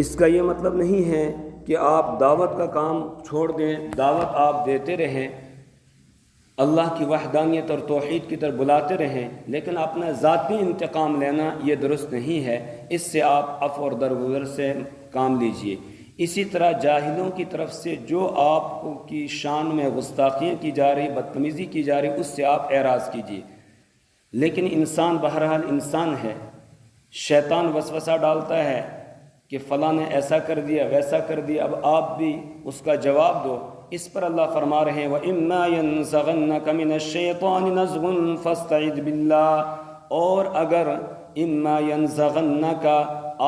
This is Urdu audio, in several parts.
اس کا یہ مطلب نہیں ہے کہ آپ دعوت کا کام چھوڑ دیں، دعوت آپ دیتے رہیں، اللہ کی وحدانیت اور توحید کی طرف بلاتے رہیں، لیکن اپنا ذاتی انتقام لینا یہ درست نہیں ہے۔ اس سے آپ عفو اور درگزر سے کام لیجئے۔ اسی طرح جاہلوں کی طرف سے جو آپ کی شان میں گستاخیاں کی جا رہی، بدتمیزی کی جا رہی، اس سے آپ اعراض کیجئے۔ لیکن انسان بہرحال انسان ہے، شیطان وسوسہ ڈالتا ہے کہ فلاں نے ایسا کر دیا، ویسا کر دیا، اب آپ بھی اس کا جواب دو۔ اس پر اللہ فرما رہے ہیں وَإِمَّا يَنزَغَنَّكَ مِنَ الشَّيْطَانِ نَزْغٌ فَاسْتَعِذْ بِاللَّهِ، اور اگر اِمَّا يَنزَغَنَّكَ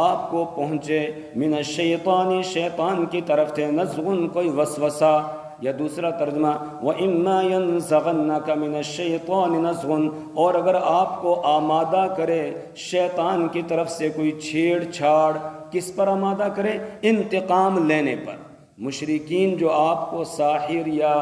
آپ کو پہنچے من الشیطان شیطان کی طرف سے نزغن کوئی وسوسہ، یا دوسرا ترجمہ وَإِمَّا يَنزَغَنَّكَ مِنَ الشَّيْطَانِ نَزْغٌ، اور اگر آپ کو آمادہ کرے شیطان کی طرف سے کوئی چھیڑ چھاڑ، کس پر آمادہ کرے؟ انتقام لینے پر۔ مشرکین جو آپ کو ساحر یا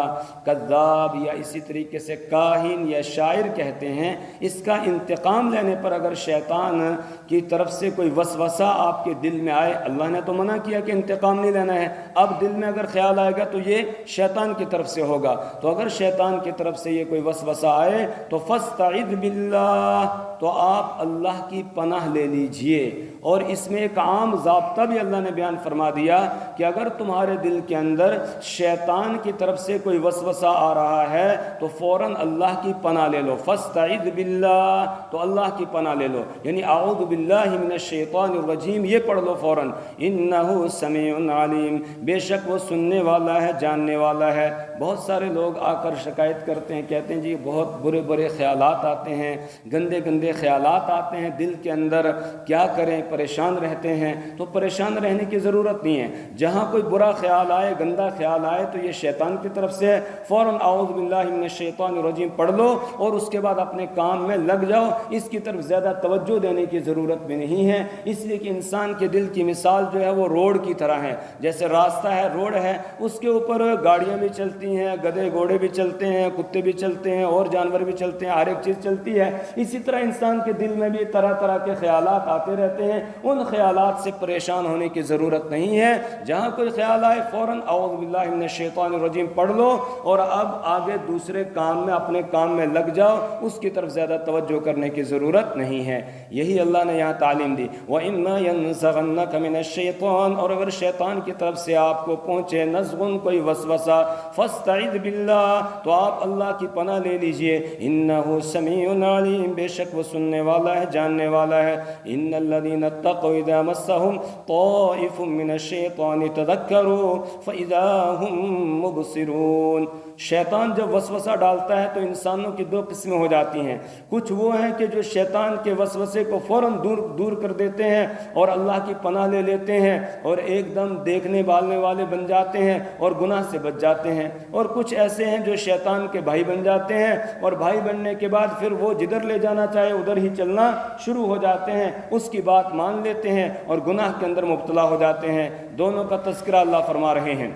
کذاب یا اسی طریقے سے کاہن یا شاعر کہتے ہیں، اس کا انتقام لینے پر اگر شیطان کی طرف سے کوئی وسوسہ آپ کے دل میں آئے، اللہ نے تو منع کیا کہ انتقام نہیں لینا ہے، اب دل میں اگر خیال آئے گا تو یہ شیطان کی طرف سے ہوگا۔ تو اگر شیطان کی طرف سے یہ کوئی وسوسہ آئے تو فاستعذ باللہ، تو آپ اللہ کی پناہ لے لیجئے۔ اور اس میں ایک عام ضابطہ بھی اللہ نے بیان فرما دیا کہ اگر تمہارے دل کے اندر شیطان کی طرف سے کوئی وسوسہ آ رہا ہے تو فوراً اللہ کی پناہ لے لو، فاستعذ باللہ، تو اللہ کی پناہ لے لو، یعنی اعوذ باللہ من الشیطان الرجیم یہ پڑھ لو فوراً، انہ سمیع علیم، بے شک وہ سننے والا ہے، جاننے والا ہے۔ بہت سارے لوگ آ کر شکایت کرتے ہیں، کہتے ہیں جی بہت برے برے خیالات آتے ہیں، گندے گندے خیالات آتے ہیں دل کے اندر، کیا کریں، پریشان رہتے ہیں۔ تو پریشان رہنے کی ضرورت نہیں ہے، جہاں کوئی برا خیال آئے، گندا خیال آئے تو یہ شیطان کی طرف سے ہے، فوراً اعوذ باللہ من الشیطان الرجیم پڑھ لو اور اس کے بعد اپنے کام میں لگ جاؤ۔ اس کی طرف زیادہ توجہ دینے کی ضرورت بھی نہیں ہے، اس لیے کہ انسان کے دل کی مثال جو ہے وہ روڈ کی طرح ہے، جیسے راستہ ہے، روڈ ہے، اس کے اوپر گاڑیاں بھی چلتی ہیں، گدھے گھوڑے بھی چلتے ہیں، کتے بھی چلتے ہیں، اور جانور بھی چلتے ہیں، ہر ایک چیز چلتی ہے۔ اسی طرح انسان کے دل میں بھی طرح طرح کے خیالات آتے رہتے ہیں، ان خیالات سے پریشان ہونے کی ضرورت نہیں ہے۔ جہاں کوئی خیال آئے فوراً اعوذ باللہ من الشیطان الرجیم پڑھ لو اور اب آگے دوسرے کام میں، اپنے کام میں لگ جاؤ، اس کی طرف زیادہ توجہ کرنے کی ضرورت نہیں ہے۔ یہی اللہ نے یہاں تعلیم دی، وَإِمَّا يَنزَغَنَّكَ مِنَ الشَّيْطَانِ، اور اگر شیطان کی طرف سے آپ کو پہنچے نزغن کوئی وسوسہ، فاستعذ باللہ، تو آپ اللہ کی پناہ لے لیجئے، انہ سمیع علیم، بے شک وہ سننے والا ہے، جاننے والا ہے۔ ان الذین اتقوا اذا مسهم طائف من الشیطان تذکروا فاذا هم مبصرون۔ شیطان جب وسوسہ ڈالتا ہے تو انسانوں کی دو قسمیں ہو جاتی ہیں، کچھ وہ ہیں کہ جو شیطان کے وسوسے کو فوراً دور کر دیتے ہیں اور اللہ کی پناہ لے لیتے ہیں اور ایک دم دیکھنے بالنے والے بن جاتے ہیں اور گناہ سے بچ جاتے ہیں، اور کچھ ایسے ہیں جو شیطان کے بھائی بن جاتے ہیں اور بھائی بننے کے بعد پھر وہ جدھر لے جانا چاہے ادھر ہی چلنا شروع ہو جاتے ہیں، اس کی بات مان لیتے ہیں اور گناہ کے اندر مبتلا ہو جاتے ہیں۔ دونوں کا تذکرہ اللہ فرما رہے ہیں،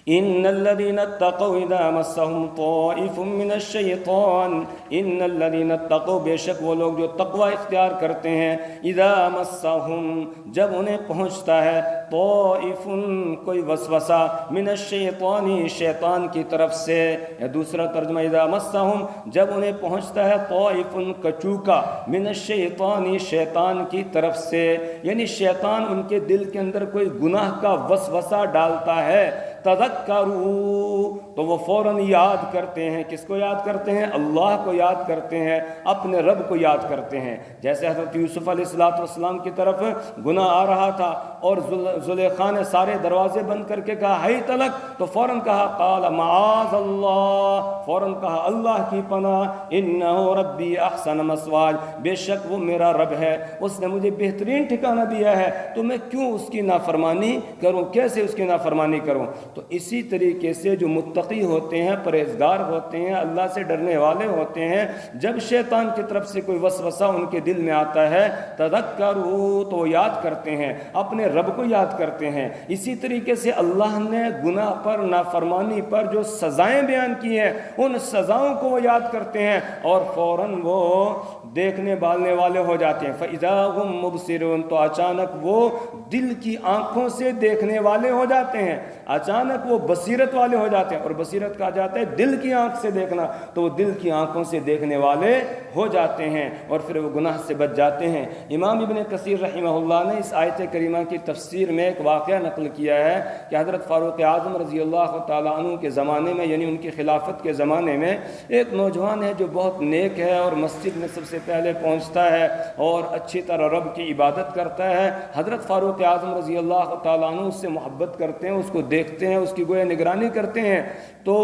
ان الذين اتقوا اذا مسهم طائف من الشیطان، ان الذين اتقوا، بے شک وہ لوگ جو تقوی اختیار کرتے ہیں، اذا مسهم، جب انہیں پہنچتا ہے، طائف کوئی وسوسہ، من الشیطان، شیطان کی طرف سے، یا دوسرا ترجمہ اذا مسهم، جب انہیں پہنچتا ہے، طائف کچوکا، من الشیطان، شیطان کی طرف سے، یعنی شیطان ان کے دل کے اندر کوئی گناہ کا وسوسہ ڈالتا ہے، تذکروا، تو وہ فوراً یاد کرتے ہیں، کس کو یاد کرتے ہیں؟ اللہ کو یاد کرتے ہیں، اپنے رب کو یاد کرتے ہیں۔ جیسے حضرت یوسف علیہ السلام کی طرف گناہ آ رہا تھا اور زلیخا نے سارے دروازے بند کر کے کہا ہی تلک، تو فوراً کہا قال معاذ اللہ، فوراً کہا اللہ کی پناہ، انہ ربی احسن مثواج، بے شک وہ میرا رب ہے، اس نے مجھے بہترین ٹھکانہ دیا ہے، تو میں کیوں اس کی نافرمانی کروں، کیسے اس کی نافرمانی کروں؟ تو اسی طریقے سے جو متقی ہوتے ہیں، پرہیزگار ہوتے ہیں، اللہ سے ڈرنے والے ہوتے ہیں، جب شیطان کی طرف سے کوئی وسوسہ ان کے دل میں آتا ہے تذکروا، تو یاد کرتے ہیں، اپنے رب کو یاد کرتے ہیں۔ اسی طریقے سے اللہ نے گناہ پر، نافرمانی پر جو سزائیں بیان کی ہیں، ان سزاؤں کو وہ یاد کرتے ہیں اور فوراً وہ دیکھنے بالنے والے ہو جاتے ہیں۔ فَإِذَا هُمْ مُبْصِرُونَ، تو اچانک وہ دل کی آنکھوں سے دیکھنے والے ہو جاتے ہیں، اچانک وہ بصیرت والے ہو جاتے ہیں، اور بصیرت کہا جاتا ہے دل کی آنکھ سے دیکھنا، تو وہ دل کی آنکھوں سے دیکھنے والے ہو جاتے ہیں اور پھر وہ گناہ سے بچ جاتے ہیں۔ امام ابن کثیر رحمہ اللہ نے اس آیت کریمہ کی تفسیر میں ایک واقعہ نقل کیا ہے کہ حضرت فاروق اعظم رضی اللہ تعالیٰ عنہ کے زمانے میں، یعنی ان کی خلافت کے زمانے میں، ایک نوجوان ہے جو بہت نیک ہے اور مسجد میں سب سے پہلے پہنچتا ہے اور اچھی طرح رب کی عبادت کرتا ہے۔ حضرت فاروق اعظم رضی اللہ تعالیٰ عنہ اس سے محبت کرتے ہیں، اس کو دیکھتے ہیں، اس کی گویا نگرانی کرتے ہیں۔ تو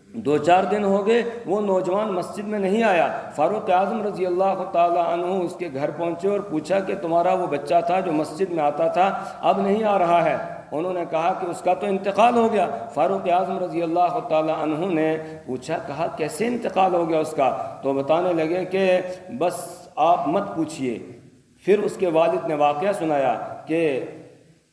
2-4 دن ہو گئے، وہ نوجوان مسجد میں نہیں آیا۔ فاروق اعظم رضی اللہ تعالیٰ عنہ اس کے گھر پہنچے اور پوچھا کہ تمہارا وہ بچہ تھا جو مسجد میں آتا تھا، اب نہیں آ رہا ہے؟ انہوں نے کہا کہ اس کا تو انتقال ہو گیا۔ فاروق اعظم رضی اللہ تعالیٰ عنہ نے پوچھا، کہا کیسے انتقال ہو گیا اس کا؟ تو بتانے لگے کہ بس آپ مت پوچھئے۔ پھر اس کے والد نے واقعہ سنایا کہ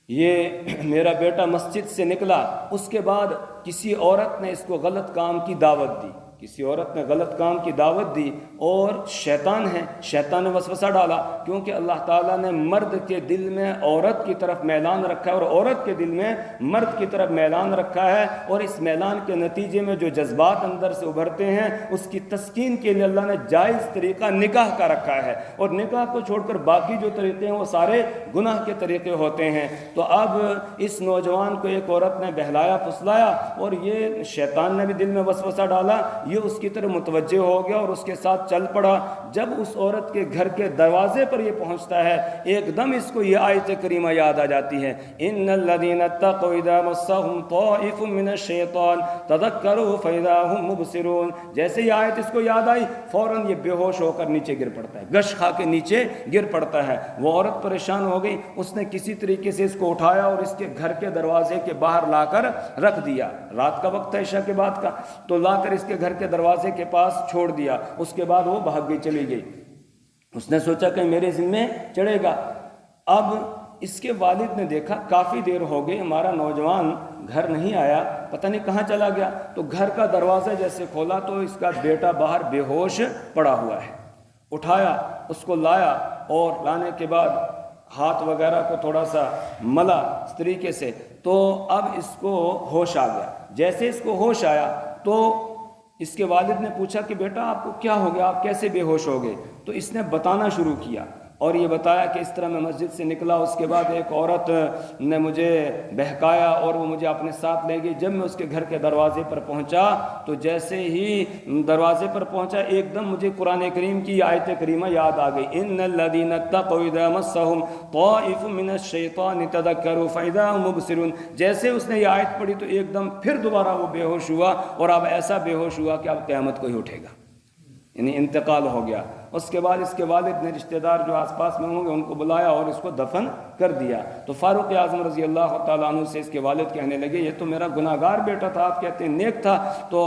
یہ میرا بیٹا مسجد سے نکلا، اس کے بعد کسی عورت نے اس کو غلط کام کی دعوت دی، کسی عورت نے غلط کام کی دعوت دی، اور شیطان ہے، شیطان نے وسوسہ ڈالا، کیونکہ اللہ تعالیٰ نے مرد کے دل میں عورت کی طرف میلان رکھا ہے اور عورت کے دل میں مرد کی طرف میلان رکھا ہے، اور اس میلان کے نتیجے میں جو جذبات اندر سے ابھرتے ہیں اس کی تسکین کے لیے اللہ نے جائز طریقہ نکاح کا رکھا ہے، اور نکاح کو چھوڑ کر باقی جو طریقے ہیں وہ سارے گناہ کے طریقے ہوتے ہیں۔ تو اب اس نوجوان کو ایک عورت نے بہلایا پھسلایا اور یہ شیطان نے بھی دل میں وسوسہ ڈالا، یہ اس کی طرف متوجہ ہو گیا اور اس کے ساتھ چل پڑا۔ جب اس عورت کے گھر کے دروازے پر یہ پہنچتا ہے، ایک دم اس کو یہ آیت کریمہ یاد آ جاتی ہے، ان الذین اتقوا اذا مسهم طائف من الشیطان تذکروا فاذا هم مبصرون۔ جیسے یہ آیت اس کو یاد آئی، فوراً یہ بے ہوش ہو کر نیچے گر پڑتا ہے، گش کھا کے نیچے گر پڑتا ہے۔ وہ عورت پریشان ہو گئی، اس نے کسی طریقے سے اس کو اٹھایا اور اس کے گھر کے دروازے کے باہر لا کر رکھ دیا۔ رات کا وقت تھا، عشاء کے بعد کا، تو لا کر اس کے گھر کے دروازے کے پاس چھوڑ دیا۔ اس کے بعد وہ بھاگ گئی، چلی گئی۔ اس نے سوچا کہ میرے ذمے چڑھے گا۔ اب اس کے والد نے دیکھا کافی دیر ہو گئی، ہمارا نوجوان گھر نہیں آیا، پتہ نہیں کہاں چلا گیا۔ تو گھر کا دروازہ جیسے کھولا تو اس کا بیٹا باہر بے ہوش پڑا ہوا ہے۔ اٹھایا، اس کو لایا، اور لانے کے بعد ہاتھ وغیرہ کو تھوڑا سا ملا اس طریقے سے، تو اب اس کو ہوش آ گیا۔ جیسے اس کو ہوش آیا تو اس کے والد نے پوچھا کہ بیٹا آپ کو کیا ہو گیا، آپ کیسے بے ہوش ہو گئے؟ تو اس نے بتانا شروع کیا اور یہ بتایا کہ اس طرح میں مسجد سے نکلا، اس کے بعد ایک عورت نے مجھے بہکایا اور وہ مجھے اپنے ساتھ لے گئی۔ جب میں اس کے گھر کے دروازے پر پہنچا تو جیسے ہی دروازے پر پہنچا ایک دم مجھے قرآن کریم کی آیت کریمہ یاد آ گئی، ان الذین اتقوا اذا مسهم طائف من الشیطان تذکروا فاذا هم مبصرون۔ جیسے اس نے یہ آیت پڑھی تو ایک دم پھر دوبارہ وہ بے ہوش ہوا، اور اب ایسا بے ہوش ہوا کہ اب قیامت کو ہی اٹھے گا، یعنی انتقال ہو گیا۔ اس کے بعد اس کے والد نے رشتہ دار جو آس پاس میں ہوں گے ان کو بلایا اور اس کو دفن کر دیا۔ تو فاروق اعظم رضی اللہ تعالیٰ عنہ سے اس کے والد کہنے لگے، یہ تو میرا گناہ گار بیٹا تھا، آپ کہتے ہیں نیک تھا، تو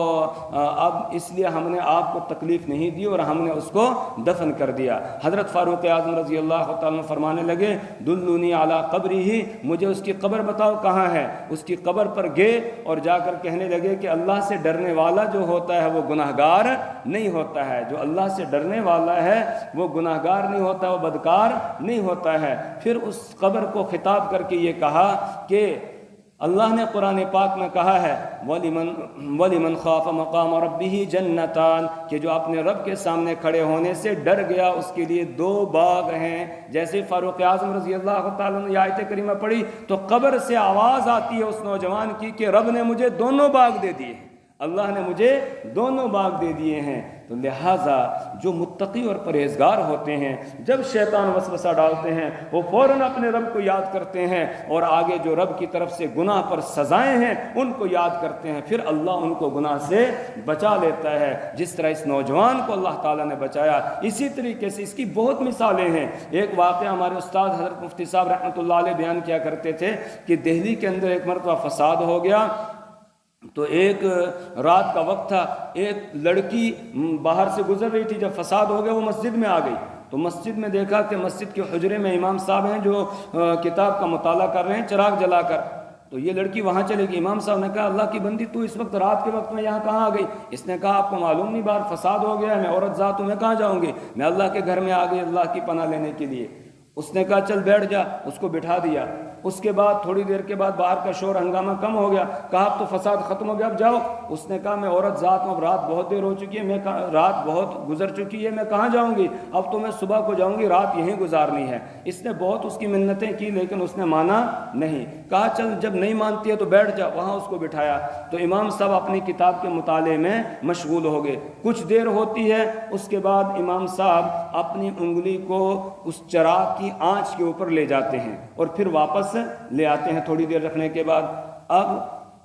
اب اس لیے ہم نے آپ کو تکلیف نہیں دی اور ہم نے اس کو دفن کر دیا۔ حضرت فاروق اعظم رضی اللہ تعالیٰ عنہ فرمانے لگے، دلونی علی قبرہ، مجھے اس کی قبر بتاؤ کہاں ہے۔ اس کی قبر پر گئے اور جا کر کہنے لگے کہ اللہ سے ڈرنے والا جو ہوتا ہے وہ گناہ گار نہیں ہوتا ہے، جو اللہ سے ڈرنے والا ہے وہ گناہ گار نہیں ہوتا، وہ بدکار نہیں ہوتا ہے۔ پھر اس قبر کو خطاب کر کے یہ کہا کہ اللہ نے قرآن پاک میں کہا ہے وَلِمَنْ خَافَ مَقَامَ رَبِّهِ جَنَّتَانِ، کہ جو اپنے رب کے سامنے کھڑے ہونے سے ڈر گیا اس کے لیے 2 باغ ہیں۔ جیسے فاروق اعظم رضی اللہ تعالیٰ نے آیت کریمہ پڑھی تو قبر سے آواز آتی ہے اس نوجوان کی کہ رب نے مجھے دونوں باغ دے دیے، اللہ نے مجھے دونوں باغ دے دیے ہیں۔ تو لہٰذا جو متقی اور پرہیزگار ہوتے ہیں جب شیطان وسوسہ ڈالتے ہیں وہ فوراً اپنے رب کو یاد کرتے ہیں اور آگے جو رب کی طرف سے گناہ پر سزائیں ہیں ان کو یاد کرتے ہیں، پھر اللہ ان کو گناہ سے بچا لیتا ہے، جس طرح اس نوجوان کو اللہ تعالیٰ نے بچایا۔ اسی طریقے سے اس کی بہت مثالیں ہیں۔ ایک واقعہ ہمارے استاد حضرت مفتی صاحب رحمۃ اللہ علیہ بیان کیا کرتے تھے کہ دہلی کے اندر ایک مرتبہ فساد ہو گیا، تو ایک رات کا وقت تھا، ایک لڑکی باہر سے گزر رہی تھی، جب فساد ہو گیا وہ مسجد میں آ گئی، تو مسجد میں دیکھا کہ مسجد کے حجرے میں امام صاحب ہیں جو کتاب کا مطالعہ کر رہے ہیں چراغ جلا کر، تو یہ لڑکی وہاں چلے گی۔ امام صاحب نے کہا اللہ کی بندی تو اس وقت رات کے وقت میں یہاں کہاں آ گئی؟ اس نے کہا آپ کو معلوم نہیں باہر فساد ہو گیا ہے، میں عورت ذات ہوں، میں کہاں جاؤں گی، میں اللہ کے گھر میں آ گئی اللہ کی پناہ لینے کے لیے۔ اس نے کہا چل بیٹھ جا، اس کو بٹھا دیا۔ اس کے بعد تھوڑی دیر کے بعد باہر کا شور ہنگامہ کم ہو گیا، کہا اب تو فساد ختم ہو گیا اب جاؤ۔ اس نے کہا میں عورت ذات ہوں، اب رات بہت دیر ہو چکی ہے، رات بہت گزر چکی ہے، میں کہاں جاؤں گی، اب تو میں صبح کو جاؤں گی، رات یہیں گزارنی ہے۔ اس نے بہت اس کی منتیں کی لیکن اس نے مانا نہیں، کہا چل جب نہیں مانتی ہے تو بیٹھ جا، وہاں اس کو بٹھایا۔ تو امام صاحب اپنی کتاب کے مطالعے میں مشغول ہو گئے، کچھ دیر ہوتی ہے، اس کے بعد امام صاحب اپنی انگلی کو اس چراغ کی آنچ کے اوپر لے جاتے ہیں اور پھر واپس لے آتے ہیں تھوڑی دیر رکھنے کے بعد۔ اب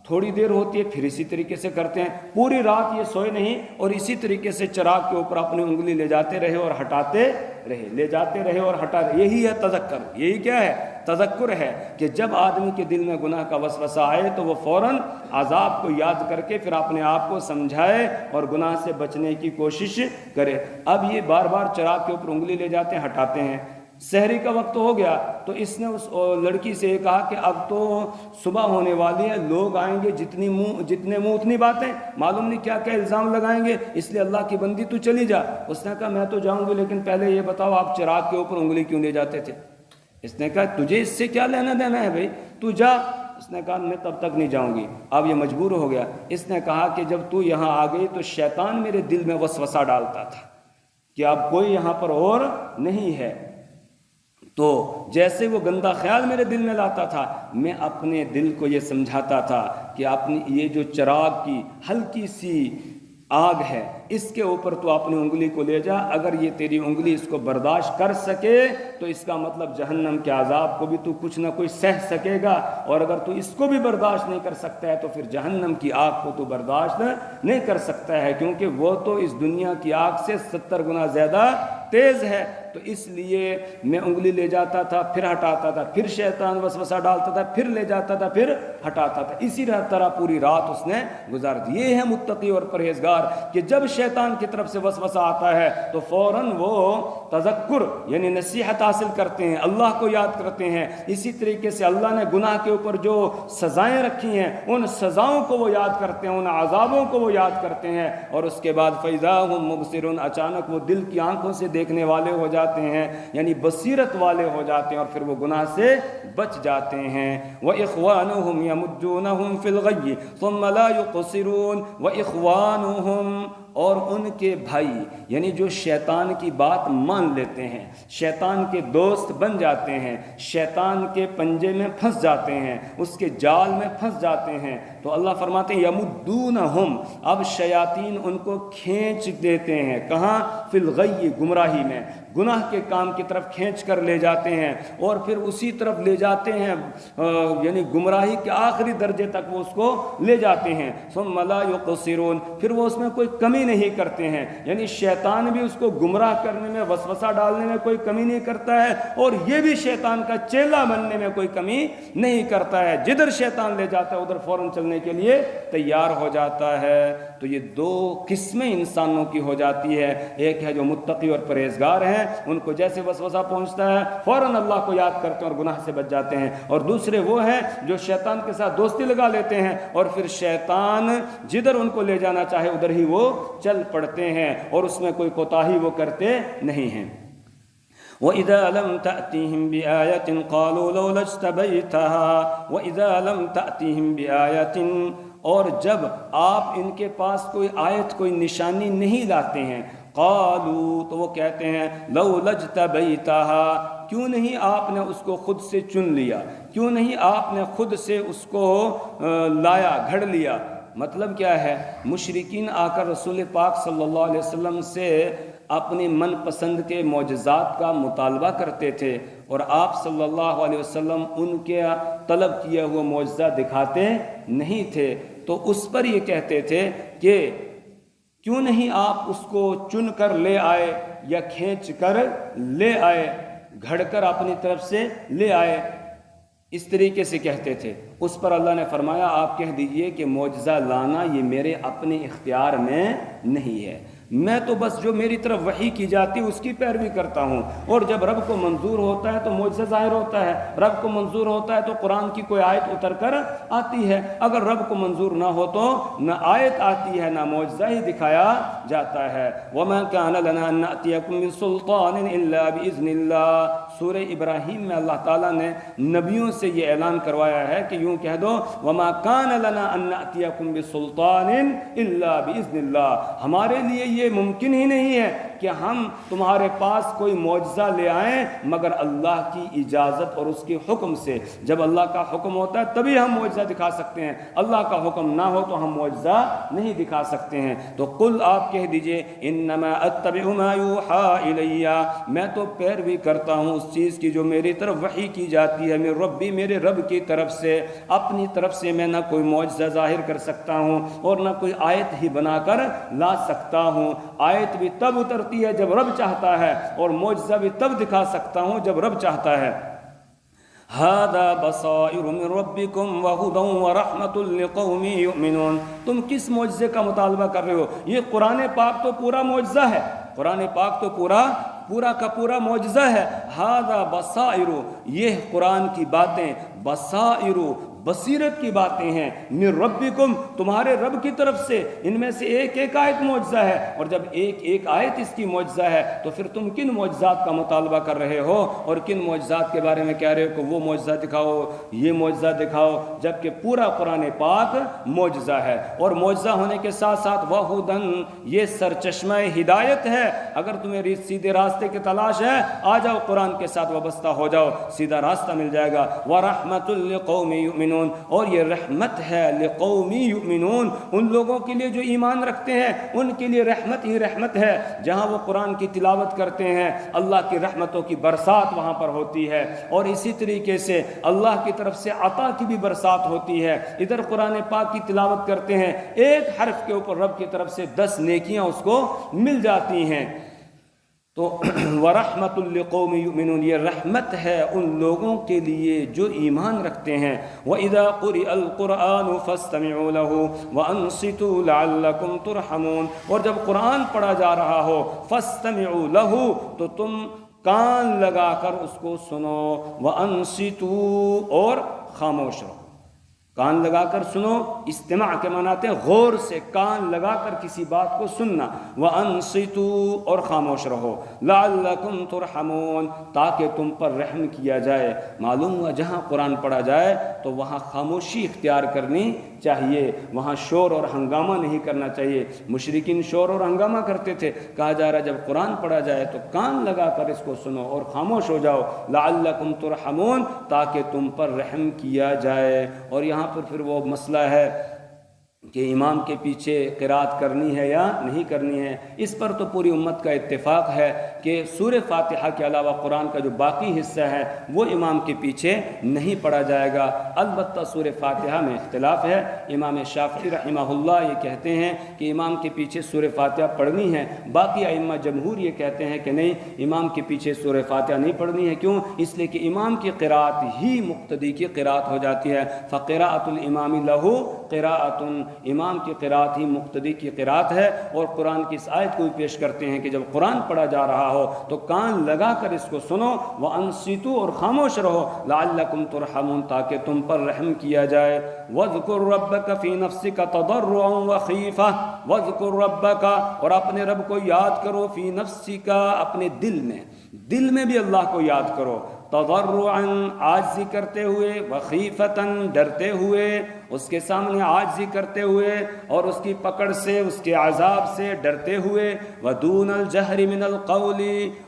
تھوڑی دیر ہوتی ہے پھر اسی طریقے سے کرتے ہیں، پوری رات یہ سوئے نہیں اور اسی طریقے سے چراغ کے اوپر اپنی انگلی لے جاتے رہے اور ہٹاتے رہے، لے جاتے رہے اور ہٹا رہے۔ یہی ہے تذکر، یہی کیا ہے؟ تذکر ہے کہ جب آدمی کے دل میں گناہ کا وسوسہ آئے تو وہ فوراً عذاب کو یاد کر کے پھر اپنے آپ کو سمجھائے اور گناہ سے بچنے کی کوشش کرے۔ اب یہ بار بار چراغ کے اوپر انگلی لے جاتے ہیں، ہٹاتے ہیں۔ سحری کا وقت ہو گیا تو اس نے اس لڑکی سے کہا کہ اب تو صبح ہونے والی ہے، لوگ آئیں گے، جتنے منہ اتنی باتیں، معلوم نہیں کیا کیا الزام لگائیں گے، اس لیے اللہ کی بندی تو چلی جا۔ اس نے کہا میں تو جاؤں گی لیکن پہلے یہ بتاؤ آپ چراغ کے اوپر انگلی کیوں لے جاتے تھے؟ اس نے کہا تجھے اس سے کیا لینا دینا ہے بھائی، تو جا۔ اس نے کہا میں تب تک نہیں جاؤں گی۔ اب یہ مجبور ہو گیا۔ اس نے کہا کہ جب تو یہاں آ گئی تو شیطان میرے دل میں وسوسہ ڈالتا تھا کہ اب کوئی یہاں پر اور نہیں ہے، تو جیسے وہ گندا خیال میرے دل میں لاتا تھا میں اپنے دل کو یہ سمجھاتا تھا کہ اپنی یہ جو چراغ کی ہلکی سی آگ ہے اس کے اوپر تو اپنی انگلی کو لے جا، اگر یہ تیری انگلی اس کو برداشت کر سکے تو اس کا مطلب جہنم کے عذاب کو بھی تو کچھ نہ کوئی سہ سکے گا، اور اگر تو اس کو بھی برداشت نہیں کر سکتا ہے تو پھر جہنم کی آگ کو تو برداشت نہیں کر سکتا ہے، کیونکہ وہ تو اس دنیا کی آگ سے 70 گنا زیادہ تیز ہے۔ تو اس لیے میں انگلی لے جاتا تھا پھر ہٹاتا تھا، پھر شیطان وسوسہ ڈالتا تھا پھر لے جاتا تھا پھر ہٹاتا تھا، اسی طرح پوری رات اس نے گزار دی۔ یہ ہے متقی اور پرہیزگار کہ جب شیطان کی طرف سے وسوسہ آتا ہے تو فوراً وہ تذکر یعنی نصیحت حاصل کرتے ہیں، اللہ کو یاد کرتے ہیں۔ اسی طریقے سے اللہ نے گناہ کے اوپر جو سزائیں رکھی ہیں ان سزاؤں کو وہ یاد کرتے ہیں، ان عذابوں کو وہ یاد کرتے ہیں، اور اس کے بعد فَإِذَا هُمْ مُبْصِرُونَ اچانک وہ دل کی آنکھوں سے دیکھنے والے ہو جاتے ہیں، یعنی بصیرت والے ہو جاتے ہیں، اور پھر وہ گناہ سے بچ جاتے ہیں۔ وَإِخْوَانُهُمْ يَمُدُّونَهُمْ فِي الْغَيِّ ثُمَّ لَا يُقْصِرُونَ وَإِخْوَانُهُمْ اور ان کے بھائی یعنی جو شیطان کی بات مان لیتے ہیں، شیطان کے دوست بن جاتے ہیں، شیطان کے پنجے میں پھنس جاتے ہیں، اس کے جال میں پھنس جاتے ہیں، تو اللہ فرماتے ہیں یمدونہم، اب شیاطین ان کو کھینچ دیتے ہیں، کہاں؟ فی الغی، گمراہی میں، گناہ کے کام کی طرف کھینچ کر لے جاتے ہیں، اور پھر اسی طرف لے جاتے ہیں، یعنی گمراہی کے آخری درجے تک وہ اس کو لے جاتے ہیں۔ ثم لا یقصرون، پھر وہ اس میں کوئی کمی نہیں کرتے ہیں، یعنی شیطان بھی اس کو گمراہ کرنے میں وسوسہ ڈالنے میں کوئی کمی نہیں کرتا ہے، اور یہ بھی شیطان کا چیلا بننے میں کوئی کمی نہیں کرتا ہے، جدھر شیطان لے جاتا ہے ادھر فوراً چلنے کے لیے تیار ہو جاتا ہے۔ تو یہ دو قسمیں انسانوں کی ہو جاتی ہے، ایک ہے جو متقی اور پرہیزگار ہیں، ان کو جیسے وسوسہ پہنچتا ہے فوراً اللہ کو یاد کرتے ہیں اور گناہ سے بچ جاتے ہیں، اور دوسرے وہ ہیں جو شیطان کے ساتھ دوستی لگا لیتے ہیں اور پھر شیطان جدھر ان کو لے جانا چاہے ادھر ہی وہ چل پڑتے ہیں اور اس میں کوئی کوتاہی وہ کرتے نہیں ہیں۔ وَإِذَا لَمْ تَأْتِهِمْ بِآيَةٍ قَالُوا لَوْلَا اجْتَبَيْتَهَا وَإِذَا لَمْ تَأْتِهِمْ بِآيَةٍ، اور جب آپ ان کے پاس کوئی آیت کوئی نشانی نہیں لاتے ہیں، قالوا تو وہ کہتے ہیں لَوْلَا اجْتَبَيْتَهَا، کیوں نہیں آپ نے اس کو خود سے چن لیا، کیوں نہیں آپ نے خود سے اس کو لایا، گھڑ لیا، مطلب کیا ہے؟ مشرکین آ کر رسول پاک صلی اللہ علیہ وسلم سے اپنی من پسند کے معجزات کا مطالبہ کرتے تھے، اور آپ صلی اللہ علیہ وسلم ان کے طلب کیا ہوا معجزہ دکھاتے نہیں تھے، تو اس پر یہ کہتے تھے کہ کیوں نہیں آپ اس کو چن کر لے آئے یا کھینچ کر لے آئے، گھڑ کر اپنی طرف سے لے آئے، اس طریقے سے کہتے تھے۔ اس پر اللہ نے فرمایا آپ کہہ دیجئے کہ معجزہ لانا یہ میرے اپنے اختیار میں نہیں ہے، میں تو بس جو میری طرف وحی کی جاتی اس کی پیروی کرتا ہوں، اور جب رب کو منظور ہوتا ہے تو معجزہ ظاہر ہوتا ہے، رب کو منظور ہوتا ہے تو قرآن کی کوئی آیت اتر کر آتی ہے، اگر رب کو منظور نہ ہو تو نہ آیت آتی ہے نہ معجزہ ہی دکھایا جاتا ہے۔ وَمَا كَانَ لَنَا أَن نَأْتِيَكُم بِسُلْطَانٍ إِلَّا بِإِذْنِ اللَّهِ۔ سورہ ابراہیم میں اللہ تعالیٰ نے نبیوں سے یہ اعلان کروایا ہے کہ یوں کہہ دو وَمَا كَانَ لَنَا أَن نَأْتِيَكُم بِسُلْطَانٍ إِلَّا بِإِذْنِ اللَّهِ، ہمارے لیے یہ ممکن ہی نہیں ہے کہ ہم تمہارے پاس کوئی معجزہ لے آئیں مگر اللہ کی اجازت اور اس کے حکم سے۔ جب اللہ کا حکم ہوتا ہے تبھی ہم معجزہ دکھا سکتے ہیں، اللہ کا حکم نہ ہو تو ہم معجزہ نہیں دکھا سکتے ہیں۔ تو قل آپ کہہ دیجئے انما اتبع ما یوحى الی، میں تو پیروی کرتا ہوں اس چیز کی جو میری طرف وحی کی جاتی ہے، میرے ربی میرے رب کی طرف سے، اپنی طرف سے میں نہ کوئی معجزہ ظاہر کر سکتا ہوں اور نہ کوئی آیت ہی بنا کر لا سکتا ہوں، آیت بھی تب اترتی ہے جب رب چاہتا ہے اور معجزہ بھی تب دکھا سکتا ہوں جب رب چاہتا ہے۔ هذا بصائر من ربكم وهدى ورحمة لقوم يؤمنون، تم کس معجزے کا مطالبہ کر رہے ہو؟ یہ قرآن پاک تو پورا معجزہ ہے، قرآن پاک تو پورا کا پورا معجزہ ہے۔ هذا بصائر، یہ قرآن کی باتیں، بصائر بصیرت کی باتیں ہیں، من ربکم تمہارے رب کی طرف سے، ان میں سے ایک ایک آیت معجزہ ہے، اور جب ایک ایک آیت اس کی معجزہ ہے تو پھر تم کن معجزات کا مطالبہ کر رہے ہو اور کن معجزات کے بارے میں کہہ رہے ہو کہ وہ معجزہ دکھاؤ یہ معجزہ دکھاؤ، جبکہ پورا قرآن پاک معجزہ ہے۔ اور معجزہ ہونے کے ساتھ ساتھ وہدن، یہ سرچشمہ ہدایت ہے، اگر تمہیں سیدھے راستے کی تلاش ہے آ جاؤ قرآن کے ساتھ وابستہ ہو جاؤ، سیدھا راستہ مل جائے گا۔ ورحمۃ لقوم یؤمنون، اور یہ رحمت ہے لقوم یؤمنون، ان لوگوں کے لیے جو ایمان رکھتے ہیں ان کے لیے رحمت ہی رحمت ہے۔ جہاں وہ قرآن کی تلاوت کرتے ہیں اللہ کی رحمتوں کی برسات وہاں پر ہوتی ہے، اور اسی طریقے سے اللہ کی طرف سے عطا کی بھی برسات ہوتی ہے۔ ادھر قرآن پاک کی تلاوت کرتے ہیں، ایک حرف کے اوپر رب کی طرف سے 10 نیکیاں اس کو مل جاتی ہیں۔ تو وَرَحْمَةٌ لِقَوْمِ يُؤْمِنُونَ، یہ رحمت ہے ان لوگوں کے لیے جو ایمان رکھتے ہیں۔ وَإِذَا قُرِئَ الْقُرْآنُ فَاسْتَمِعُوا لَهُ وَأَنصِتُوا لَعَلَّكُمْ تُرْحَمُونَ، اور جب قرآن پڑھا جا رہا ہو فَاسْتَمِعُوا لَهُ، تو تم کان لگا کر اس کو سنو، وَأَنصِتُوا، اور خاموش رہو۔ کان لگا کر سنو، استماع کے معنی آتے ہیں غور سے کان لگا کر کسی بات کو سننا، وَأَنصِتُوا، اور خاموش رہو، لَعَلَّكُمْ تُرْحَمُونَ، تاکہ تم پر رحم کیا جائے۔ معلوم ہوا جہاں قرآن پڑھا جائے تو وہاں خاموشی اختیار کرنی چاہیے، وہاں شور اور ہنگامہ نہیں کرنا چاہیے۔ مشرکین شور اور ہنگامہ کرتے تھے، کہا جا رہا جب قرآن پڑھا جائے تو کان لگا کر اس کو سنو اور خاموش ہو جاؤ، لعلکم ترحمون، تاکہ تم پر رحم کیا جائے۔ اور یہاں پر پھر وہ مسئلہ ہے کہ امام کے پیچھے قرات کرنی ہے یا نہیں کرنی ہے۔ اس پر تو پوری امت کا اتفاق ہے کہ سورہ فاتحہ کے علاوہ قرآن کا جو باقی حصہ ہے وہ امام کے پیچھے نہیں پڑھا جائے گا۔ البتہ سورہ فاتحہ میں اختلاف ہے، امام شافعی رحمہ اللہ یہ کہتے ہیں کہ امام کے پیچھے سورہ فاتحہ پڑھنی ہے، باقی ائمہ جمہور یہ کہتے ہیں کہ نہیں، امام کے پیچھے سورہ فاتحہ نہیں پڑھنی ہے۔ کیوں؟ اس لیے کہ امام کی قرات ہی مقتدی کی قرات ہو جاتی ہے، فقراءۃ الامام لہ قراءۃ، امام کی قرات ہی مقتدی کی قرات ہے۔ اور قرآن کی اس آیت کو بھی پیش کرتے ہیں کہ جب قرآن پڑھا جا رہا ہو تو کان لگا کر اس کو سنو، وانصتوا، اور خاموش رہو، لعلکم ترحمون، تاکہ تم پر رحم کیا جائے۔ واذکر ربک فی نفسک تضرعا وخیفہ، واذکر ربک، اور اپنے رب کو یاد کرو، فی نفسک، اپنے دل میں بھی اللہ کو یاد کرو، تضرعا، عاجزی کرتے ہوئے، وخیفتاً، ڈرتے ہوئے، اس کے سامنے عاجزی کرتے ہوئے اور اس کی پکڑ سے، اس کے عذاب سے ڈرتے ہوئے، ودون الجہر من القول،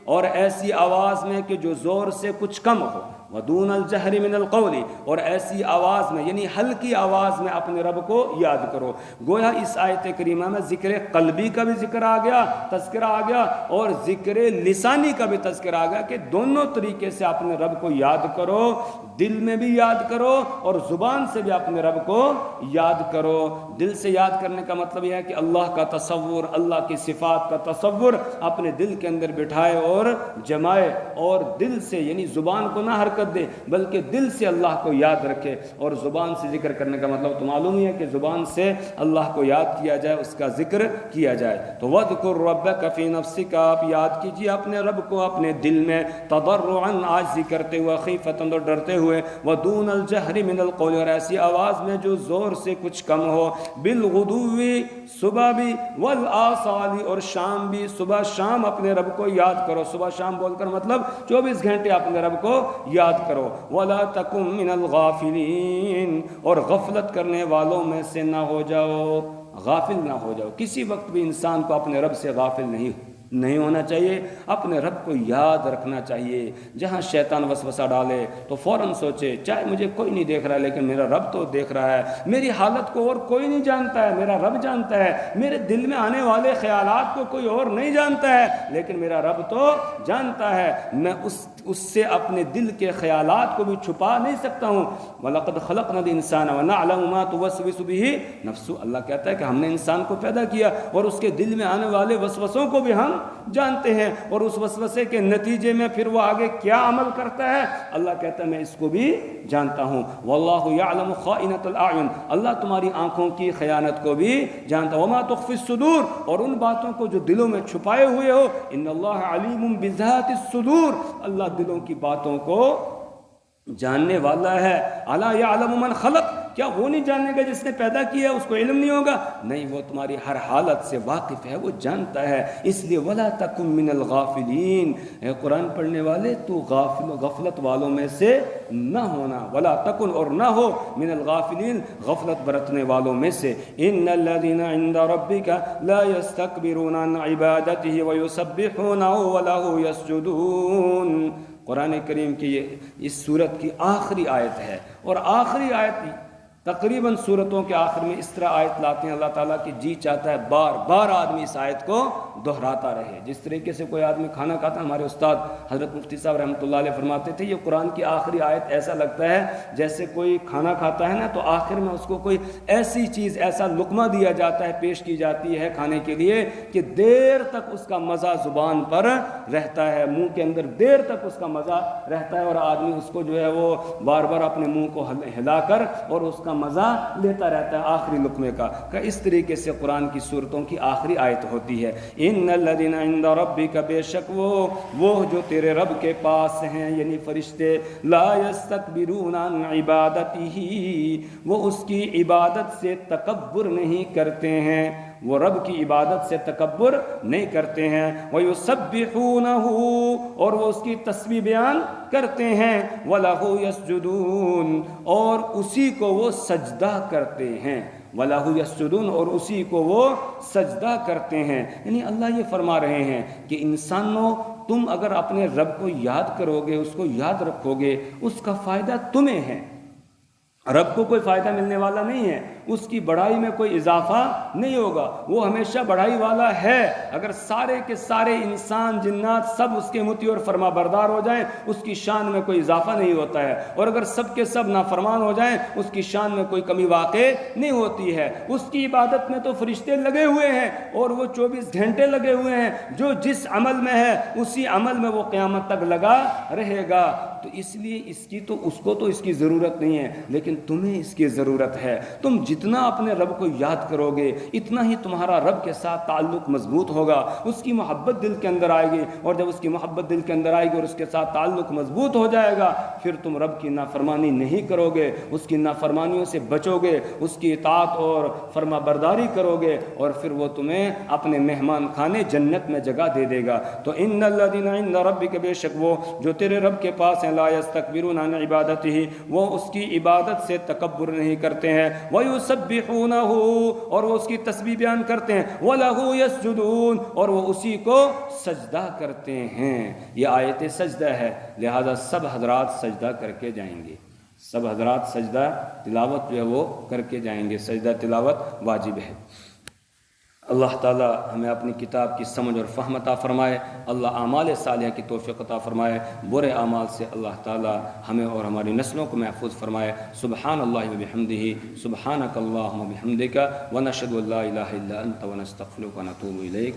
اور ایسی آواز میں کہ جو زور سے کچھ کم ہو، ودون الجہر من القول، اور ایسی آواز میں یعنی ہلکی آواز میں اپنے رب کو یاد کرو۔ گویا اس آیت کریمہ میں ذکر قلبی کا بھی ذکر آ گیا، تذکرہ آ گیا، اور ذکر لسانی کا بھی تذکرہ آ گیا کہ دونوں طریقے سے اپنے رب کو یاد کرو، دل میں بھی یاد کرو اور زبان سے بھی اپنے رب کو یاد کرو۔ دل سے یاد کرنے کا مطلب یہ ہے کہ اللہ کا تصور، اللہ کی صفات کا تصور اپنے دل کے اندر بٹھائے اور جمائے، اور دل سے یعنی زبان کو نہ حرکت دے بلکہ دل سے اللہ کو یاد رکھے۔ اور زبان سے ذکر کرنے کا مطلب تو معلوم ہی ہے کہ زبان سے اللہ کو یاد کیا جائے، اس کا ذکر کیا جائے۔ تو وَاذْكُرْ رَبَّكَ فِي نَفْسِكَ، آپ یاد کیجیے اپنے رب کو اپنے دل میں، تضرعاً عاجزی کرتے ہوئے، خیفتاً اور ڈرتے ہوئے، وَدُونَ الْجَهْرِ مِنَ الْقَوْلِ، اور ایسی آواز میں جو زور سے کچھ کم ہو، بِالْغُدُوِّ، صبح بھی، وَالْآصَالِ، اور شام بھی، صبح شام اپنے رب کو یاد کرو۔ صبح شام بول کر مطلب 24 گھنٹے اپنے رب کو یاد کرو۔ وَلَا تَكُن مِّنَ الْغَافِلِينَ، اور غفلت کرنے والوں میں سے نہ ہو جاؤ، غافل نہ ہو جاؤ۔ کسی وقت بھی انسان کو اپنے رب سے غافل نہیں ہونا چاہیے، اپنے رب کو یاد رکھنا چاہیے۔ جہاں شیطان وسوسہ ڈالے تو فوراً سوچے چاہے مجھے کوئی نہیں دیکھ رہا ہے لیکن میرا رب تو دیکھ رہا ہے، میری حالت کو اور کوئی نہیں جانتا ہے، میرا رب جانتا ہے، میرے دل میں آنے والے خیالات کو کوئی اور نہیں جانتا ہے لیکن میرا رب تو جانتا ہے۔ میں اس سے اپنے دل کے خیالات کو بھی چھپا نہیں سکتا ہوں۔ وَلَقَدْ خَلَقْنَا الْإِنسَانَ وَنَعْلَمُ مَا تُوَسْوِسُ بِهِ نَفْسُهُ، اللہ کہتا ہے کہ ہم نے انسان کو پیدا کیا اور اس کے دل میں آنے والے وسوسوں کو بھی ہم جانتے ہیں، اور اس وسوسے کے نتیجے میں پھر وہ آگے کیا عمل کرتا ہے اللہ کہتا ہے میں اس کو بھی جانتا ہوں۔ وَاللَّهُ يَعْلَمُ خَائِنَةَ الْأَعْيُنِ، اللہ تمہاری آنکھوں کی خیانت کو بھی جانتا ہے۔ وَمَا تُخْفِي الصُّدُورُ، اور ان باتوں کو جو دلوں میں چھپائے ہوئے ہو۔ إِنَّ اللَّهَ عَلِيمٌ بِذَاتِ الصُّدُورِ، اللہ دلوں کی باتوں کو جاننے والا ہے۔ الا یعلم من خلق، کیا وہ نہیں جاننے گا جس نے پیدا کیا ہے، اس کو علم نہیں ہوگا؟ نہیں، وہ تمہاری ہر حالت سے واقف ہے، وہ جانتا ہے۔ اس لیے ولا تکن من الغافلین، اے قرآن پڑھنے والے تو غفلت والوں میں سے نہ ہونا، ولا تکن، اور نہ ہو، من الغافلین، غفلت برتنے والوں میں سے۔ ان الذين عند ربك لا يستكبرون عن عبادته ويسبحونه وله يسجدون۔ قرآن کریم کی یہ اس صورت کی آخری آیت ہے، اور آخری آیت تقریباً صورتوں کے آخر میں اس طرح آیت لاتے ہیں اللہ تعالیٰ کی جی چاہتا ہے بار بار آدمی اس آیت کو دہراتا رہے۔ جس طریقے سے کوئی آدمی کھانا کھاتا ہے، ہمارے استاد حضرت مفتی صاحب رحمۃ اللہ علیہ فرماتے تھے یہ قرآن کی آخری آیت ایسا لگتا ہے جیسے کوئی کھانا کھاتا ہے نا تو آخر میں اس کو کوئی ایسی چیز، ایسا لقمہ دیا جاتا ہے، پیش کی جاتی ہے کھانے کے لیے کہ دیر تک اس کا مزہ زبان پر رہتا ہے، منہ کے اندر دیر تک اس کا مزہ رہتا ہے، اور آدمی اس کو جو ہے وہ بار بار اپنے منہ کو ہلا کر اور اس کا مزہ لیتا رہتا ہے آخری لقمے کا۔ کہ اس طریقے سے قرآن کی صورتوں کی آخری آیت ہوتی ہے۔ ان الذین عند ربک، بے شک وہ جو تیرے رب کے پاس ہیں یعنی فرشتے، لا یستکبرون عن عبادتہ، وہ اس کی عبادت سے تکبر نہیں کرتے ہیں، وہ رب کی عبادت سے تکبر نہیں کرتے ہیں۔ وَيُسَبِّحُونَهُ، اور وہ اس کی تسبیح بیان کرتے ہیں۔ وَلَهُ يَسْجُدُونَ، اور اسی کو وہ سجدہ کرتے ہیں۔ وَلَهُ يَسْجُدُونَ، اور اسی کو وہ سجدہ کرتے ہیں۔ یعنی اللہ یہ فرما رہے ہیں کہ انسانوں، تم اگر اپنے رب کو یاد کرو گے، اس کو یاد رکھو گے، اس کا فائدہ تمہیں ہے، رب کو کوئی فائدہ ملنے والا نہیں ہے، اس کی بڑائی میں کوئی اضافہ نہیں ہوگا، وہ ہمیشہ بڑائی والا ہے۔ اگر سارے کے سارے انسان جنات سب اس کے مطیع اور فرما بردار ہو جائیں، اس کی شان میں کوئی اضافہ نہیں ہوتا ہے، اور اگر سب کے سب نافرمان ہو جائیں، اس کی شان میں کوئی کمی واقع نہیں ہوتی ہے۔ اس کی عبادت میں تو فرشتے لگے ہوئے ہیں اور وہ 24 گھنٹے لگے ہوئے ہیں، جو جس عمل میں ہے اسی عمل میں وہ قیامت تک لگا رہے گا۔ تو اس لیے اس کو تو اس کی ضرورت نہیں ہے، لیکن تمہیں اس کی ضرورت ہے۔ تم جتنا اپنے رب کو یاد کرو گے اتنا ہی تمہارا رب کے ساتھ تعلق مضبوط ہوگا، اس کی محبت دل کے اندر آئے گی، اور جب اس کی محبت دل کے اندر آئے گی اور اس کے ساتھ تعلق مضبوط ہو جائے گا، پھر تم رب کی نافرمانی نہیں کرو گے، اس کی نافرمانیوں سے بچو گے، اس کی اطاعت اور فرما برداری کرو گے، اور پھر وہ تمہیں اپنے مہمان خانے جنت میں جگہ دے دے گا۔ تو ان الذین عند ربک، بے شک وہ جو تیرے رب کے پاس ہیں، لا یستکبرون عن عبادتہ، وہ اس کی عبادت سے تکبر نہیں کرتے ہیں، وَيُسَبِّحُونَهُ اور وہ اس کی تسبیح بیان کرتے ہیں، وَلَهُ يَسْجُدُونَ اور وہ اسی کو سجدہ کرتے ہیں۔ یہ آیت سجدہ ہے، لہذا سب حضرات سجدہ کر کے جائیں گے، سب حضرات سجدہ تلاوت جو ہے وہ کر کے جائیں گے، سجدہ تلاوت واجب ہے۔ اللہ تعالی ہمیں اپنی کتاب کی سمجھ اور فہم عطا فرمائے، اللہ اعمال صالحہ کی توفیق عطا فرمائے، برے اعمال سے اللہ تعالی ہمیں اور ہماری نسلوں کو محفوظ فرمائے۔ سبحان اللہ و بحمدہ، سبحانک اللہم و بحمدک، ونشہد ان لا الہ الا انت ونستغفرک ونتوب الیک۔